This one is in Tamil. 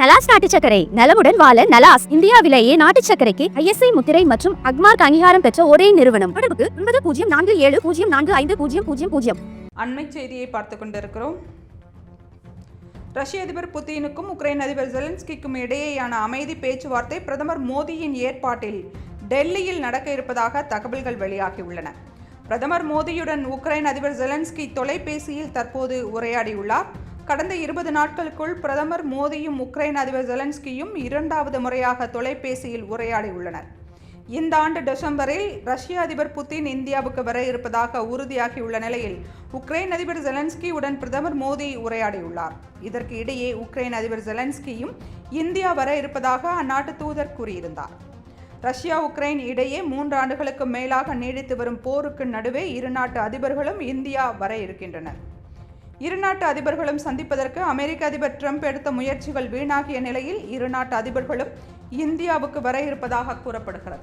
நலாஸ் நாட்டு சர்க்கரை நலமுடன் வாழ நலாஸ் இந்தியாவிலேயே நாட்டு சர்க்கரைக்கு ISI முத்திரை மற்றும் அக்மார்க் அங்கீகாரம் பெற்ற ஒரே நிறுவனம். தொடர்புக்கு 9047045000. அண்மை செய்தியை பார்த்துக் கொண்டிருக்கிறோம். ரஷ்ய அதிபர் புதினுக்கும் உக்ரைன் அதிபர் ஜெலன்ஸ்கிக்கும் இடையேயான அமைதி பேச்சுவார்த்தை பிரதமர் மோடியின் ஏற்பாட்டில் டெல்லியில் நடக்க இருப்பதாக தகவல்கள் வெளியாகியுள்ளன. பிரதமர் மோடியுடன் உக்ரைன் அதிபர் ஜெலன்ஸ்கி தொலைபேசியில் தற்போது உரையாடியுள்ளார். கடந்த 20 நாட்களுக்குள் பிரதமர் மோடியும் உக்ரைன் அதிபர் ஜெலன்ஸ்கியும் இரண்டாவது முறையாக தொலைபேசியில் உரையாடியுள்ளனர். இந்த ஆண்டு டிசம்பரில் ரஷ்ய அதிபர் புதின் இந்தியாவுக்கு வர இருப்பதாக உறுதியாகியுள்ள நிலையில் உக்ரைன் அதிபர் ஜெலன்ஸ்கியுடன் பிரதமர் மோடி உரையாடியுள்ளார். இதற்கு இடையே உக்ரைன் அதிபர் ஜெலன்ஸ்கியும் இந்தியா வர இருப்பதாக அந்நாட்டு தூதர் கூறியிருந்தார். ரஷ்யா உக்ரைன் இடையே 3 ஆண்டுகளுக்கு மேலாக நீடித்து வரும் போருக்கு நடுவே இரு நாட்டு அதிபர்களும் இந்தியா வர இருக்கின்றனர். இரு நாட்டு அதிபர்களும் சந்திப்பதற்கு அமெரிக்க அதிபர் ட்ரம்ப் எடுத்த முயற்சிகள் வீணாகிய நிலையில் இரு நாட்டு அதிபர்களும் இந்தியாவுக்கு வர இருப்பதாக கூறப்படுகிறது.